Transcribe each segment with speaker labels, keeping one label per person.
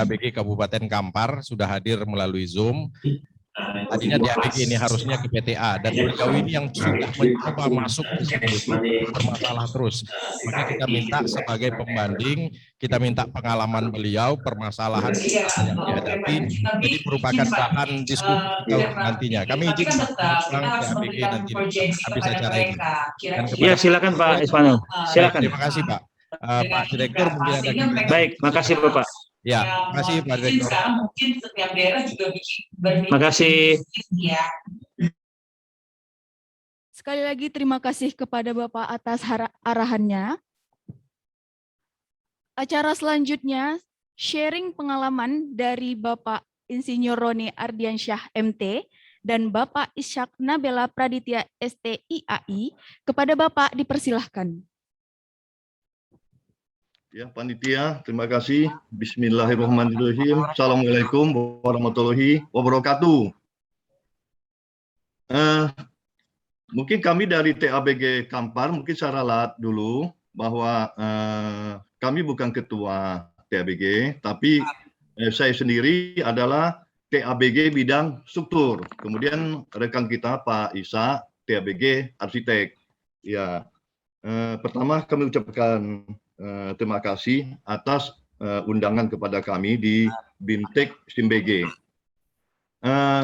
Speaker 1: TABG Kabupaten Kampar sudah hadir melalui Zoom. Tadinya TABG ini harusnya ke PTA, dan beliau ini yang sudah mencoba masuk ke sini bermasalah terus. Maka kita minta sebagai pembanding, kita minta pengalaman beliau, permasalahan yang dihadapi, jadi merupakan bahan diskusi kita untuk nantinya. Kami izin TABG nanti habis acara ini.
Speaker 2: Ya, silakan Pak Ismail. Silakan.
Speaker 1: Terima kasih Pak. Pak Direktur mungkin ada komentar.
Speaker 2: Baik, makasih Bapak.
Speaker 1: Ya, makasih Pak Direktur.
Speaker 3: Mungkin setiap daerah juga berbeda.
Speaker 2: Makasih.
Speaker 4: Sekali lagi terima kasih kepada Bapak atas arahannya. Acara selanjutnya, sharing pengalaman dari Bapak Insinyur Roni Ardiansyah MT dan Bapak Ishak Nabela Praditya STIAI. Kepada Bapak dipersilahkan.
Speaker 5: Ya, panitia, terima kasih. Bismillahirrahmanirrahim. Assalamualaikum warahmatullahi wabarakatuh. Mungkin kami dari TABG Kampar, mungkin saya ralat dulu bahwa kami bukan ketua TABG, tapi saya sendiri adalah TABG bidang struktur. Kemudian rekan kita Pak Isa, TABG arsitek. Ya, pertama kami ucapkan terima kasih atas undangan kepada kami di BIMTEK STIMBG.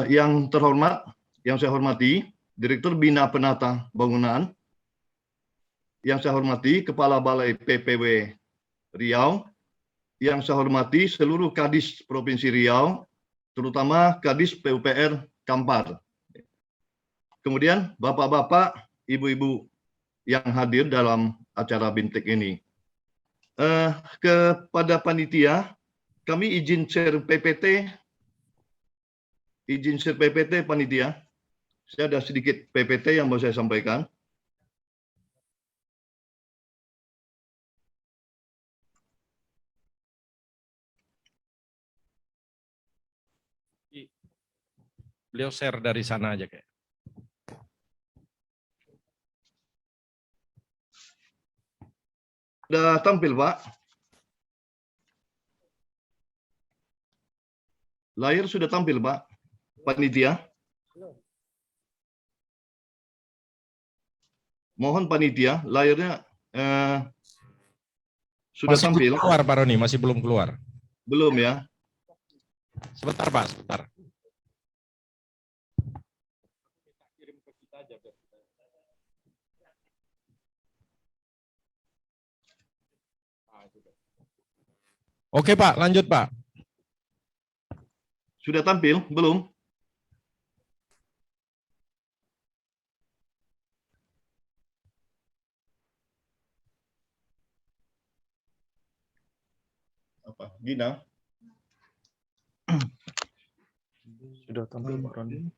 Speaker 5: Yang terhormat, yang saya hormati, Direktur Bina Penata Bangunan, yang saya hormati Kepala Balai PPW Riau, yang saya hormati seluruh Kadis Provinsi Riau, terutama Kadis PUPR Kampar. Kemudian Bapak-bapak, Ibu-ibu yang hadir dalam acara BIMTEK ini. Kepada panitia, kami izin share PPT. Izin share PPT panitia. Saya ada sedikit PPT yang mau saya sampaikan.
Speaker 1: Beliau share dari sana aja kayak.
Speaker 5: Sudah tampil, Pak? Layar sudah tampil, Pak? Panitia? Mohon panitia, layarnya sudah
Speaker 1: masih
Speaker 5: tampil.
Speaker 1: Belum keluar, Pak Roni, masih belum keluar.
Speaker 5: Belum ya?
Speaker 1: Sebentar, Pak, sebentar. Oke Pak, lanjut Pak.
Speaker 5: Sudah tampil? Belum? Apa? Gina?
Speaker 2: Sudah tampil Pak Roni.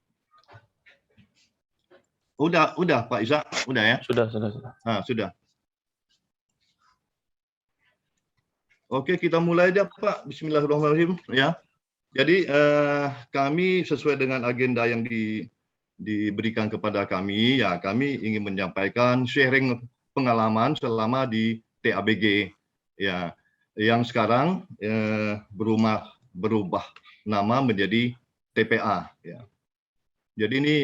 Speaker 5: Udah Pak Isa, udah ya?
Speaker 2: Sudah.
Speaker 5: Sudah. Oke, kita mulai aja Pak. Bismillahirrahmanirrahim ya. Jadi kami sesuai dengan agenda yang diberikan kepada kami, ya kami ingin menyampaikan sharing pengalaman selama di TABG ya, yang sekarang berubah nama menjadi TPA ya. Jadi ini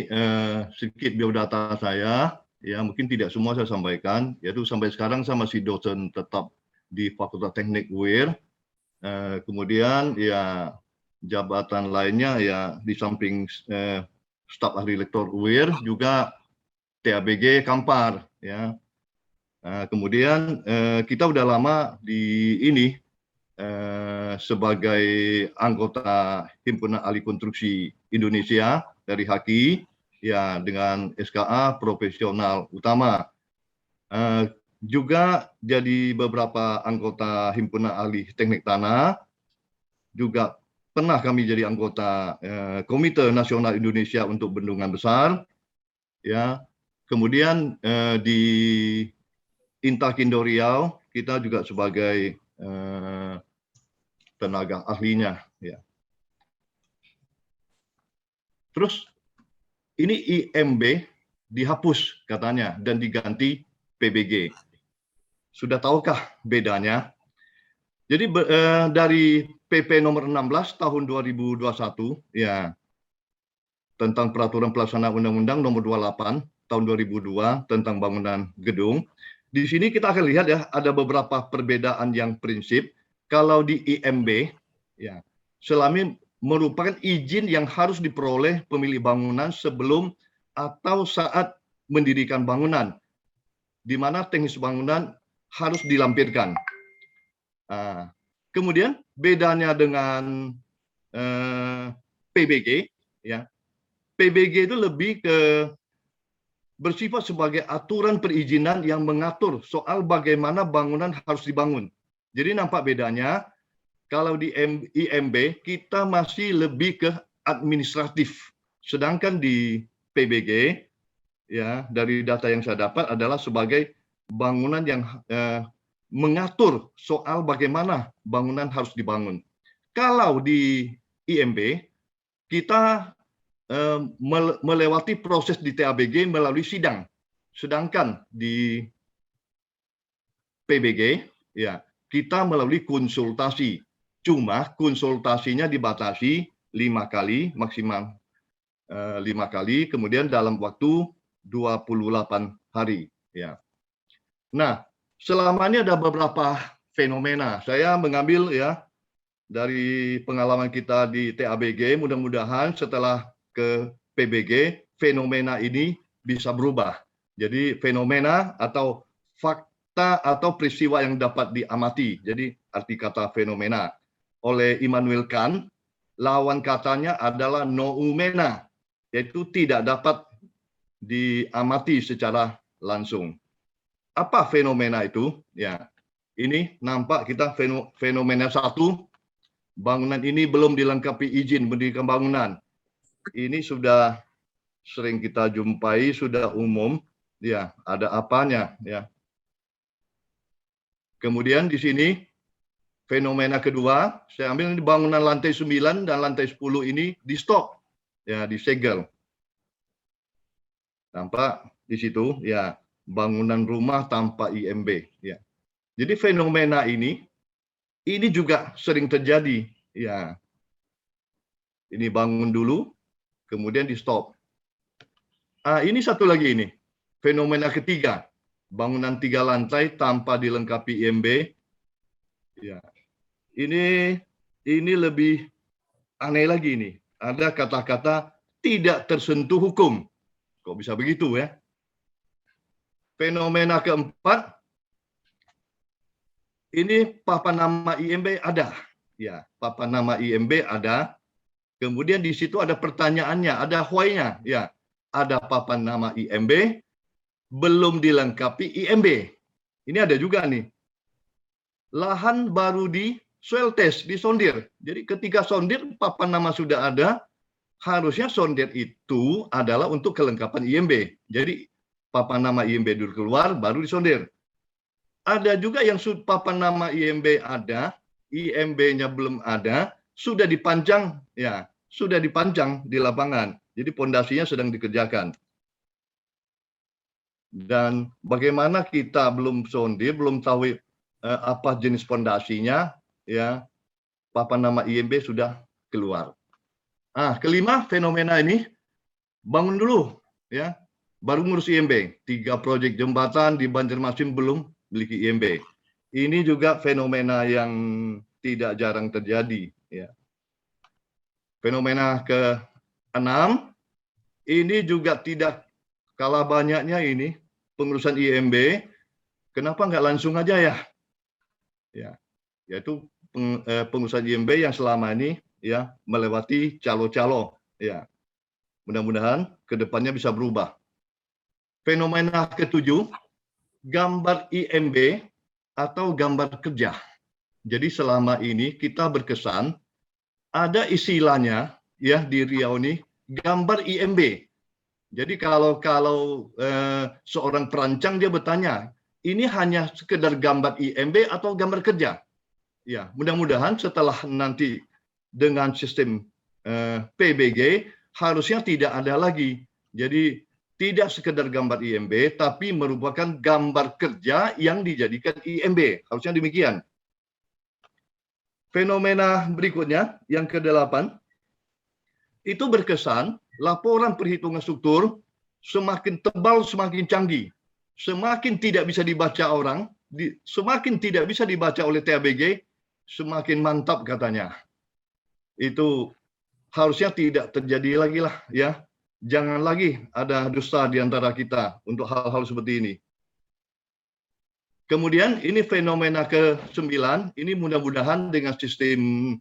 Speaker 5: sedikit biodata saya ya, mungkin tidak semua saya sampaikan, yaitu sampai sekarang saya masih dosen tetap di Fakultas Teknik UIR. Kemudian ya jabatan lainnya ya di samping staf ahli lektor UIR juga TABG Kampar ya. Kemudian kita udah lama di ini sebagai anggota Himpunan Ahli Konstruksi Indonesia dari HAKI ya, dengan SKA profesional utama. Juga jadi beberapa anggota Himpunan Ahli Teknik Tanah, juga pernah kami jadi anggota Komite Nasional Indonesia untuk Bendungan Besar, ya. Kemudian di Intakindo Riau kita juga sebagai tenaga ahlinya, ya. Terus ini IMB dihapus katanya dan diganti PBG. Sudah tahukah bedanya? Jadi dari PP nomor 16 tahun 2021 ya tentang peraturan pelaksana Undang-Undang nomor 28 tahun 2002 tentang bangunan gedung. Di sini kita akan lihat ya ada beberapa perbedaan yang prinsip. Kalau di IMB ya selama merupakan izin yang harus diperoleh pemilik bangunan sebelum atau saat mendirikan bangunan, di mana teknis bangunan harus dilampirkan. Kemudian bedanya dengan PBG, ya PBG itu lebih ke bersifat sebagai aturan perizinan yang mengatur soal bagaimana bangunan harus dibangun. Jadi nampak bedanya, kalau di IMB kita masih lebih ke administratif, sedangkan di PBG, ya dari data yang saya dapat adalah sebagai bangunan yang mengatur soal bagaimana bangunan harus dibangun. Kalau di IMB kita melewati proses di TABG melalui sidang, sedangkan di PBG ya kita melalui konsultasi. Cuma konsultasinya dibatasi 5 kali, maksimal 5 kali, kemudian dalam waktu 28 hari. Ya. Nah, selama ini ada beberapa fenomena. Saya mengambil ya dari pengalaman kita di TABG, mudah-mudahan setelah ke PBG, fenomena ini bisa berubah. Jadi fenomena atau fakta atau peristiwa yang dapat diamati. Jadi arti kata fenomena. Oleh Immanuel Kant, lawan katanya adalah noumena, yaitu tidak dapat diamati secara langsung. Apa fenomena itu? Ya, ini nampak kita fenomena 1, bangunan ini belum dilengkapi izin mendirikan bangunan. Ini sudah sering kita jumpai, sudah umum, ya ada apanya, ya. Kemudian di sini fenomena kedua, saya ambil bangunan lantai 9 dan lantai 10 ini di stop, ya disegel. Nampak di situ, ya bangunan rumah tanpa IMB, ya. Jadi fenomena ini juga sering terjadi, ya. Ini bangun dulu, kemudian di stop. Ini satu lagi ini, fenomena ketiga, bangunan 3 lantai tanpa dilengkapi IMB. Ya, ini lebih aneh lagi ini. Ada kata-kata tidak tersentuh hukum. Kok bisa begitu ya? Fenomena keempat, ini papan nama IMB ada. Ya, papan nama IMB ada. Kemudian di situ ada pertanyaannya, ada why-nya. Ya, ada papan nama IMB, belum dilengkapi IMB. Ini ada juga nih. Lahan baru di soil test, disondir. Jadi ketika sondir, papan nama sudah ada, harusnya sondir itu adalah untuk kelengkapan IMB. Jadi papan nama IMB dulu keluar, baru disondir. Ada juga yang papan nama IMB ada, IMB-nya belum ada, sudah dipanjang, ya, sudah dipanjang di lapangan. Jadi pondasinya sedang dikerjakan. Dan bagaimana kita belum sondir, belum tahu apa jenis pondasinya, ya, papan nama IMB sudah keluar. Kelima fenomena ini, bangun dulu, ya, baru ngurus IMB. 3 proyek jembatan di Banjarmasin belum memiliki IMB. Ini juga fenomena yang tidak jarang terjadi, ya. Fenomena ke-6, ini juga tidak kalah banyaknya ini pengurusan IMB. Kenapa nggak langsung aja ya? Ya, yaitu pengurusan IMB yang selama ini ya melewati calo-calo. Ya, mudah-mudahan kedepannya bisa berubah. Fenomena ke-7, gambar IMB atau gambar kerja. Jadi selama ini kita berkesan ada istilahnya ya di Riau ini gambar IMB. Jadi kalau seorang perancang dia bertanya, ini hanya sekedar gambar IMB atau gambar kerja? Ya, mudah-mudahan setelah nanti dengan sistem PBG harusnya tidak ada lagi. Jadi tidak sekedar gambar IMB, tapi merupakan gambar kerja yang dijadikan IMB. Harusnya demikian. fenomena berikutnya yang ke-8 itu berkesan laporan perhitungan struktur semakin tebal semakin canggih, semakin tidak bisa dibaca orang, semakin tidak bisa dibaca oleh TABG, semakin mantap katanya. Itu harusnya tidak terjadi lagi lah ya. Jangan lagi ada dusta di antara kita untuk hal-hal seperti ini. Kemudian ini fenomena ke-9, ini mudah-mudahan dengan sistem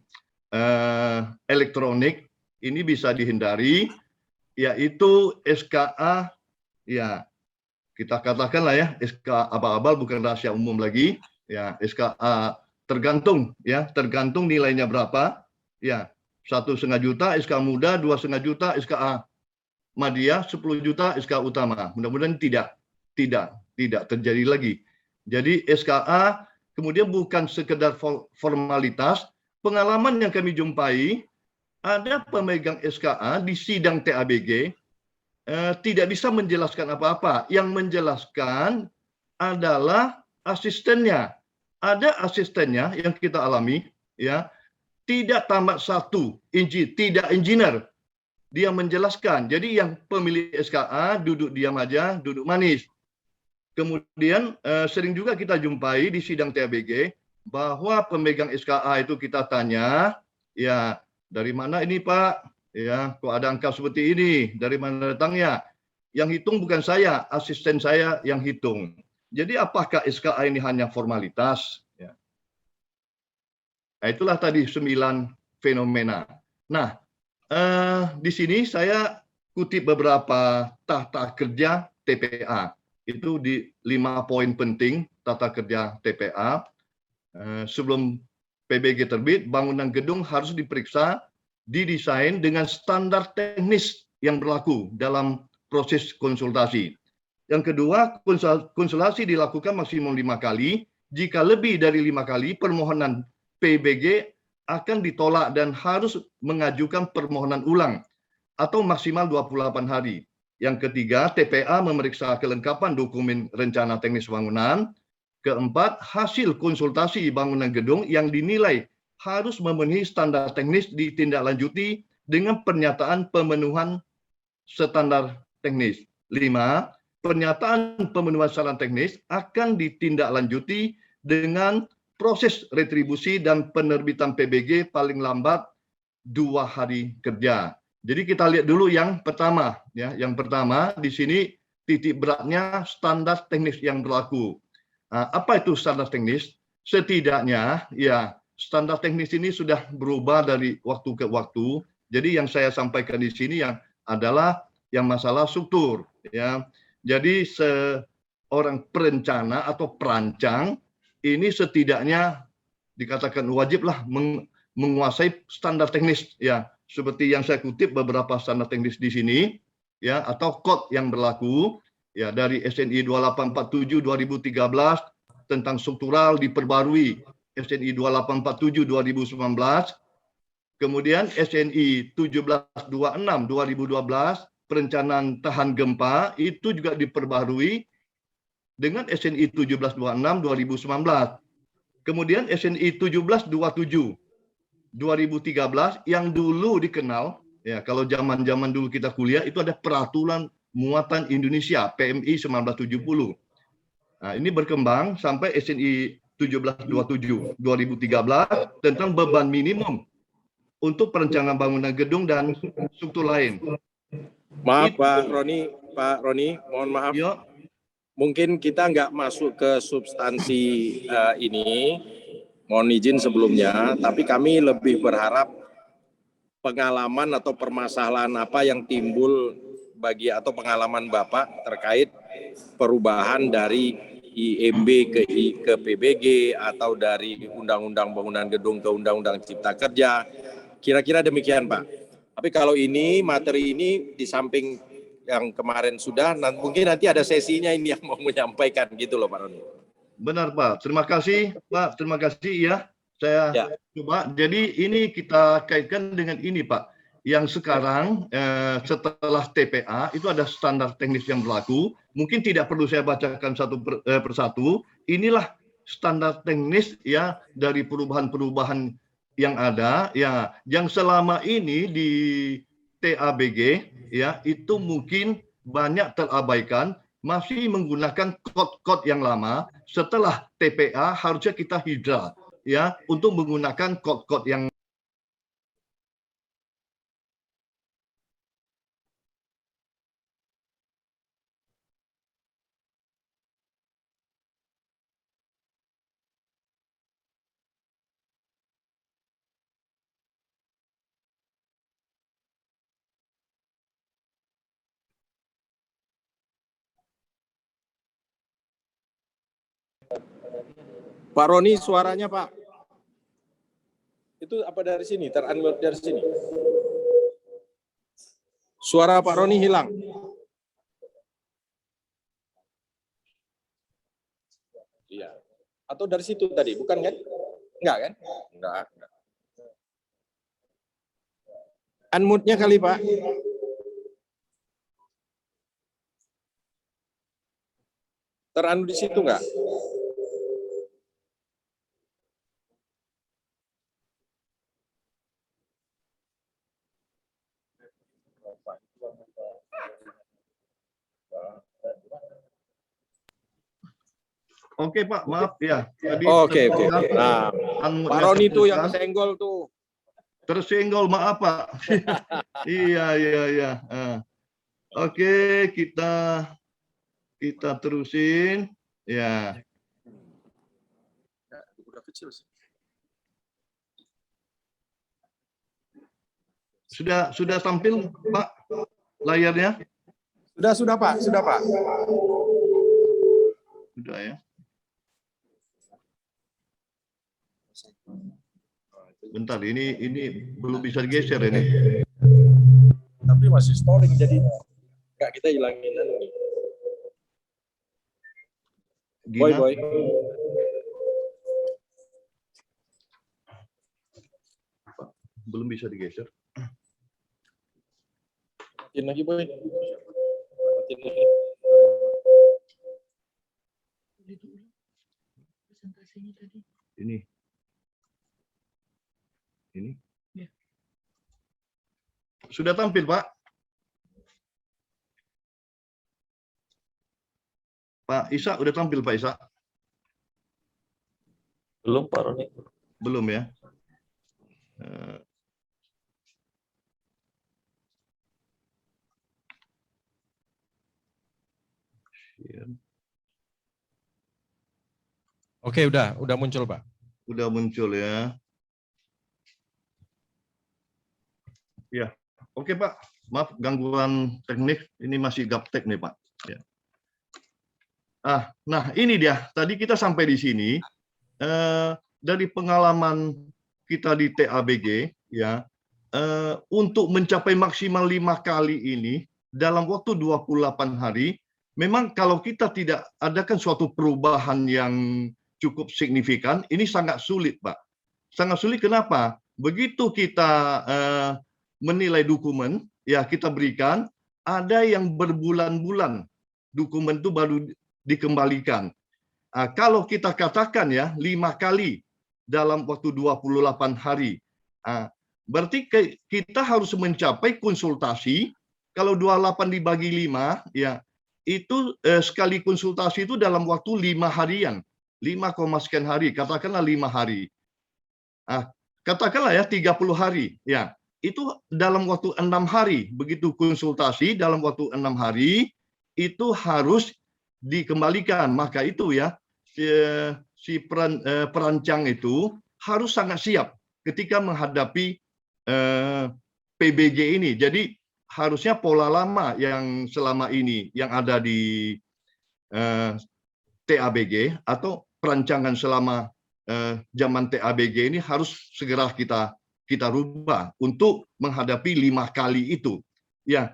Speaker 5: elektronik ini bisa dihindari, yaitu SKA, ya kita katakanlah ya, SKA abal-abal bukan rahasia umum lagi, ya SKA tergantung nilainya berapa, ya 1,5 juta SKA muda, 2,5 juta SKA Madya, 10 juta SKA utama. Mudah-mudahan tidak terjadi lagi. Jadi SKA kemudian bukan sekedar formalitas. Pengalaman yang kami jumpai, ada pemegang SKA di sidang TABG tidak bisa menjelaskan apa-apa. Yang menjelaskan adalah asistennya. Ada asistennya yang kita alami, ya tidak tamat 1, tidak engineer. Dia menjelaskan. Jadi yang pemilik SKA duduk diam aja, duduk manis. Kemudian sering juga kita jumpai di sidang TABG bahwa pemegang SKA itu kita tanya, ya dari mana ini Pak? Ya, kok ada angka seperti ini? Dari mana datangnya? Yang hitung bukan saya, asisten saya yang hitung. Jadi apakah SKA ini hanya formalitas? Ya. Nah, itulah tadi 9 fenomena. Nah, di sini saya kutip beberapa tata kerja TPA. Itu di 5 poin penting tata kerja TPA. Sebelum PBG terbit, bangunan gedung harus diperiksa, didesain dengan standar teknis yang berlaku dalam proses konsultasi. Yang kedua, konsultasi dilakukan maksimum 5 kali. Jika lebih dari 5 kali, permohonan PBG akan ditolak dan harus mengajukan permohonan ulang atau maksimal 28 hari. Yang ketiga, TPA memeriksa kelengkapan dokumen rencana teknis bangunan. Keempat, hasil konsultasi bangunan gedung yang dinilai harus memenuhi standar teknis ditindaklanjuti dengan pernyataan pemenuhan standar teknis. 5, pernyataan pemenuhan standar teknis akan ditindaklanjuti dengan proses retribusi dan penerbitan PBG paling lambat 2 hari kerja. Jadi kita lihat dulu yang pertama, ya. Yang pertama di sini titik beratnya standar teknis yang berlaku. Apa itu standar teknis? Setidaknya, ya standar teknis ini sudah berubah dari waktu ke waktu. Jadi yang saya sampaikan di sini yang adalah yang masalah struktur, ya. Jadi seorang perencana atau perancang ini setidaknya dikatakan wajiblah menguasai standar teknis, ya. Seperti yang saya kutip beberapa standar teknis di sini, ya, atau kod yang berlaku, ya, dari SNI 2847 2013 tentang struktural diperbarui SNI 2847 2019, kemudian SNI 1726 2012 perencanaan tahan gempa itu juga diperbarui dengan SNI 1726 2019. Kemudian SNI 1727 2013 yang dulu dikenal, ya kalau zaman-zaman dulu kita kuliah itu ada peraturan muatan Indonesia PMI 1970. Nah, ini berkembang sampai SNI 1727 2013 tentang beban minimum untuk perencanaan bangunan gedung dan struktur lain.
Speaker 6: Maaf Pak Roni, mohon maaf.
Speaker 5: Yo.
Speaker 6: Mungkin kita nggak masuk ke substansi ini. Mohon izin sebelumnya, tapi kami lebih berharap pengalaman atau permasalahan apa yang timbul atau pengalaman Bapak terkait perubahan dari IMB ke PBG atau dari Undang-Undang Bangunan Gedung ke Undang-Undang Cipta Kerja. Kira-kira demikian Pak. Tapi kalau ini, materi ini di samping yang kemarin sudah, mungkin nanti ada sesinya ini yang mau menyampaikan gitu loh Pak Roni.
Speaker 5: Benar Pak, terima kasih Pak, terima kasih ya. Saya coba. Jadi ini kita kaitkan dengan ini Pak. Yang sekarang setelah TPA itu ada standar teknis yang berlaku. Mungkin tidak perlu saya bacakan satu persatu. Inilah standar teknis ya dari perubahan-perubahan yang ada, ya, yang selama ini di TABG, ya, itu mungkin banyak terabaikan, masih menggunakan kod-kod yang lama. Setelah TPA harusnya kita hijrah, ya, untuk menggunakan kod-kod yang
Speaker 6: Pak Roni suaranya Pak. Itu apa dari sini? Ter-unmute dari sini. Suara Pak Roni hilang. Iya. Atau dari situ tadi, bukan kan? Enggak kan? Enggak. Unmute-nya kali Pak. Ter-unmute di situ enggak?
Speaker 5: Oke Pak, maaf ya.
Speaker 6: Oke. Nah, Pak Roni tuh yang
Speaker 5: tersenggol.
Speaker 6: kesenggol tuh.
Speaker 5: Tersenggol, maaf Pak. Iya. Oke, kita terusin. Ya.
Speaker 6: Udah kecil sih.
Speaker 5: Sudah tampil Pak layarnya?
Speaker 6: Sudah Pak.
Speaker 5: Sudah ya. Bentar, ini belum bisa digeser ini.
Speaker 6: Tapi masih storing jadi enggak, kita hilangin ini.
Speaker 5: Gina,
Speaker 6: Boy.
Speaker 5: belum bisa digeser.
Speaker 6: Matiin lagi Boy. Matiin lagi.
Speaker 5: Ini. Sudah tampil Pak? Pak Isa udah tampil Pak Isa?
Speaker 2: Belum Pak Roni.
Speaker 5: Belum ya?
Speaker 1: Oke, udah muncul Pak.
Speaker 5: Udah muncul ya. Ya, oke Pak. Maaf gangguan teknik, ini masih gaptek nih Pak. Ya. Nah ini dia. Tadi kita sampai di sini dari pengalaman kita di TABG, ya, untuk mencapai maksimal 5 kali ini dalam waktu 28 hari. Memang kalau kita tidak adakan suatu perubahan yang cukup signifikan, ini sangat sulit, Pak. Sangat sulit kenapa? Begitu kita menilai dokumen, ya kita berikan, ada yang berbulan-bulan dokumen itu baru dikembalikan. Kalau kita katakan ya 5 kali dalam waktu 28 hari, berarti kita harus mencapai konsultasi. Kalau 28 dibagi 5, ya itu sekali konsultasi itu dalam waktu 5 harian, 5, sekian hari, katakanlah 5 hari. Katakanlah ya 30 hari, ya itu dalam waktu 6 hari, begitu konsultasi dalam waktu 6 hari itu harus dikembalikan. Maka itu ya si perancang itu harus sangat siap ketika menghadapi PBG ini. Jadi harusnya pola lama yang selama ini yang ada di TABG atau perancangan selama zaman TABG ini harus segera kita rubah untuk menghadapi 5 kali itu. Ya,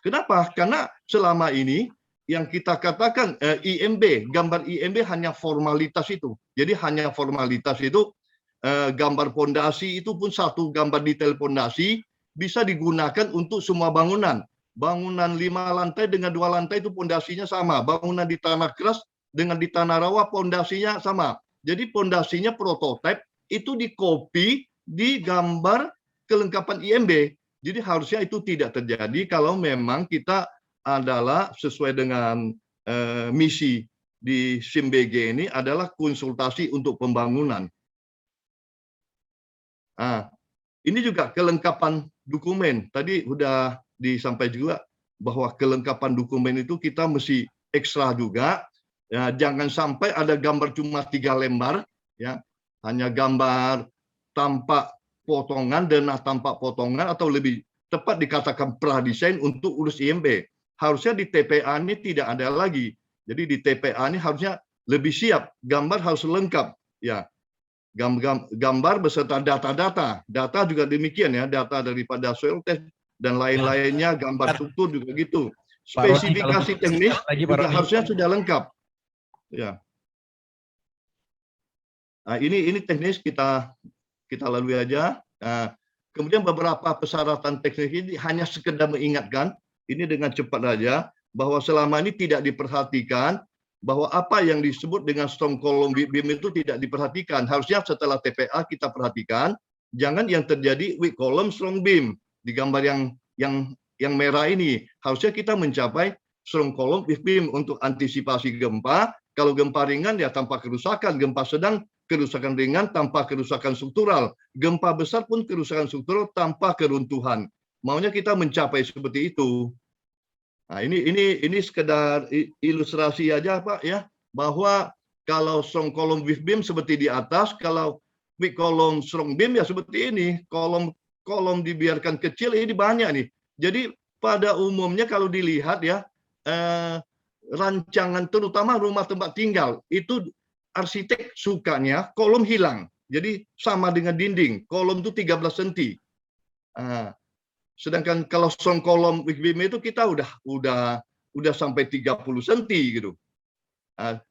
Speaker 5: kenapa? Karena selama ini yang kita katakan IMB, gambar IMB hanya formalitas itu. Jadi hanya formalitas itu, gambar pondasi itu pun satu gambar detail pondasi bisa digunakan untuk semua bangunan. Bangunan 5 lantai dengan 2 lantai itu pondasinya sama. Bangunan di tanah keras dengan di tanah rawa pondasinya sama. Jadi pondasinya prototipe itu dikopi di gambar kelengkapan IMB. Jadi harusnya itu tidak terjadi kalau memang kita adalah sesuai dengan misi di SIMBG ini adalah konsultasi untuk pembangunan. Nah, ini juga kelengkapan dokumen. Tadi sudah disampaikan juga bahwa kelengkapan dokumen itu kita mesti ekstra juga. Ya, jangan sampai ada gambar cuma 3 lembar, ya, hanya gambar tanpa potongan, denah tanpa potongan, atau lebih tepat dikatakan pradesain untuk urus IMB. Harusnya di TPA ini tidak ada lagi. Jadi di TPA ini harusnya lebih siap, gambar harus lengkap, ya. Gambar beserta data-data. Data juga demikian ya, data daripada soil test dan lain-lainnya, gambar struktur juga gitu. Spesifikasi teknis juga harusnya sudah lengkap. Ya. Nah, ini teknis kita lalui aja. Nah, kemudian beberapa persyaratan teknis ini hanya sekedar mengingatkan, ini dengan cepat saja, bahwa selama ini tidak diperhatikan, bahwa apa yang disebut dengan strong column weak beam itu tidak diperhatikan. Harusnya setelah TPA kita perhatikan, jangan yang terjadi weak column strong beam. Di gambar yang merah ini, harusnya kita mencapai strong column weak beam untuk antisipasi gempa. Kalau gempa ringan ya tanpa kerusakan, gempa sedang kerusakan ringan tanpa kerusakan struktural, gempa besar pun kerusakan struktural tanpa keruntuhan. Maunya kita mencapai seperti itu. Nah, ini sekedar ilustrasi aja Pak ya, bahwa kalau strong column weak beam seperti di atas, kalau weak column strong beam ya seperti ini, kolom dibiarkan kecil, ini banyak nih. Jadi pada umumnya kalau dilihat ya, rancangan terutama rumah tempat tinggal itu arsitek sukanya kolom hilang, jadi sama dengan dinding, kolom itu 13 cm. Sedangkan kalau strong column weak beam itu kita udah sampai 30 cm gitu.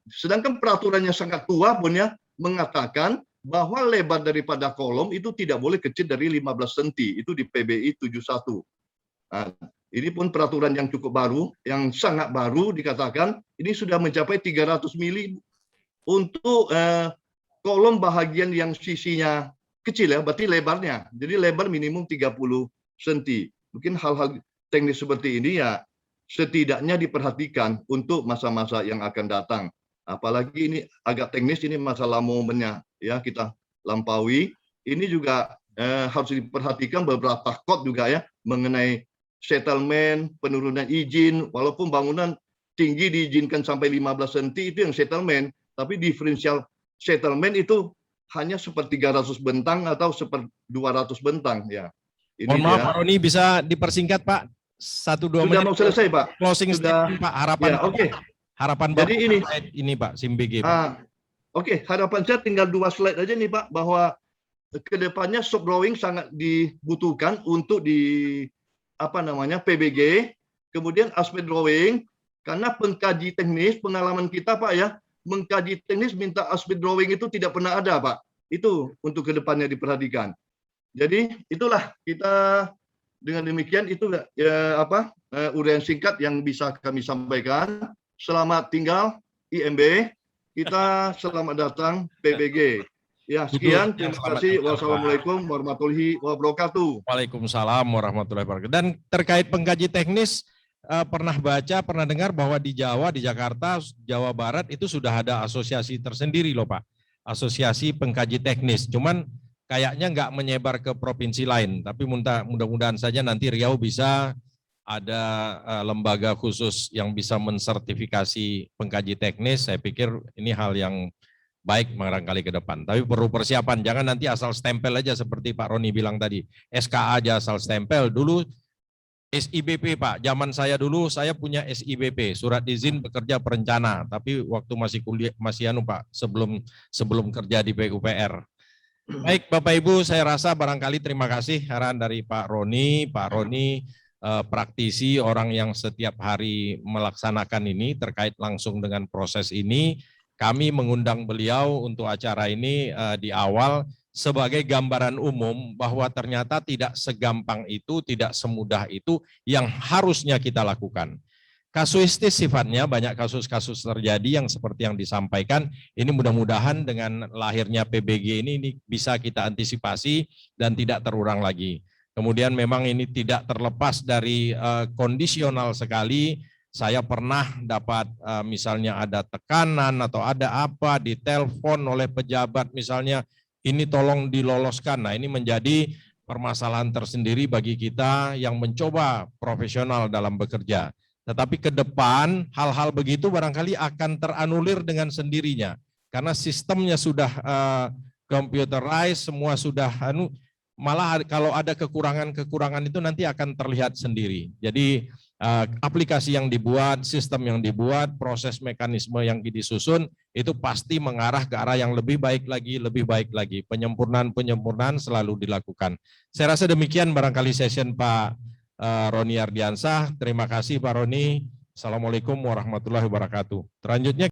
Speaker 5: Sedangkan peraturannya sangat tua pun ya mengatakan bahwa lebar daripada kolom itu tidak boleh kecil dari 15 cm. Itu di PBI 71. Ini pun peraturan yang cukup baru, yang sangat baru dikatakan ini sudah mencapai 300 mili untuk kolom bahagian yang sisinya kecil ya, berarti lebarnya. Jadi lebar minimum 30 cm. Mungkin hal-hal teknis seperti ini ya setidaknya diperhatikan untuk masa-masa yang akan datang. Apalagi ini agak teknis, ini masalah momennya ya kita lampaui. Ini juga harus diperhatikan beberapa kod juga ya mengenai settlement, penurunan izin, walaupun bangunan tinggi diizinkan sampai 15 cm itu yang settlement, tapi diferensial settlement itu hanya 1/300 bentang atau 1/200 bentang ya.
Speaker 1: Mohon maaf Pak Roni, bisa dipersingkat Pak, 1-2 menit.
Speaker 5: Sudah mau selesai Pak.
Speaker 1: Closing statement Pak, harapan
Speaker 5: ya, oke.
Speaker 1: Harapan
Speaker 5: Jadi
Speaker 1: Bapak ini Pak, SIMBG Pak.
Speaker 5: Oke, harapan saya tinggal 2 slide aja nih Pak, bahwa kedepannya shop drawing sangat dibutuhkan untuk di PBG, kemudian aspek drawing, karena pengkaji teknis, pengalaman kita Pak ya, mengkaji teknis minta aspek drawing itu tidak pernah ada Pak. Itu untuk kedepannya diperhatikan. Jadi itulah kita dengan demikian itu uraian singkat yang bisa kami sampaikan. Selamat tinggal IMB, kita selamat datang PBG. Ya, sekian. Terima kasih. Wassalamualaikum warahmatullahi wabarakatuh.
Speaker 1: Waalaikumsalam warahmatullahi wabarakatuh. Dan terkait pengkaji teknis, pernah baca, pernah dengar bahwa di Jawa, di Jakarta, Jawa Barat itu sudah ada asosiasi tersendiri loh Pak. Asosiasi pengkaji teknis. Cuman kayaknya nggak menyebar ke provinsi lain. Tapi mudah-mudahan saja nanti Riau bisa ada lembaga khusus yang bisa mensertifikasi pengkaji teknis. Saya pikir ini hal yang baik barangkali ke depan. Tapi perlu persiapan, jangan nanti asal stempel aja seperti Pak Roni bilang tadi. SKA aja asal stempel. Dulu SIBP Pak, zaman saya dulu saya punya SIBP, surat izin bekerja perencana. Tapi waktu masih kuliah, Pak, sebelum kerja di PUPR. Baik Bapak Ibu, saya rasa barangkali terima kasih arahan dari Pak Roni. Pak Roni praktisi, orang yang setiap hari melaksanakan ini terkait langsung dengan proses ini. Kami mengundang beliau untuk acara ini di awal sebagai gambaran umum bahwa ternyata tidak segampang itu, tidak semudah itu yang harusnya kita lakukan. kasuistis sifatnya, banyak kasus-kasus terjadi yang seperti yang disampaikan. Ini mudah-mudahan dengan lahirnya PBG ini bisa kita antisipasi dan tidak terulang lagi. Kemudian memang ini tidak terlepas dari kondisional sekali. Saya pernah dapat misalnya ada tekanan atau ada apa, ditelepon oleh pejabat misalnya, ini tolong diloloskan. Nah, ini menjadi permasalahan tersendiri bagi kita yang mencoba profesional dalam bekerja. Tetapi ke depan hal-hal begitu barangkali akan teranulir dengan sendirinya. Karena sistemnya sudah computerized, semua sudah malah kalau ada kekurangan-kekurangan itu nanti akan terlihat sendiri. Jadi aplikasi yang dibuat, sistem yang dibuat, proses mekanisme yang disusun itu pasti mengarah ke arah yang lebih baik lagi, lebih baik lagi. Penyempurnaan selalu dilakukan. Saya rasa demikian barangkali session Pak Roni Ardiansyah. Terima kasih Pak Roni. Assalamualaikum warahmatullahi wabarakatuh. Selanjutnya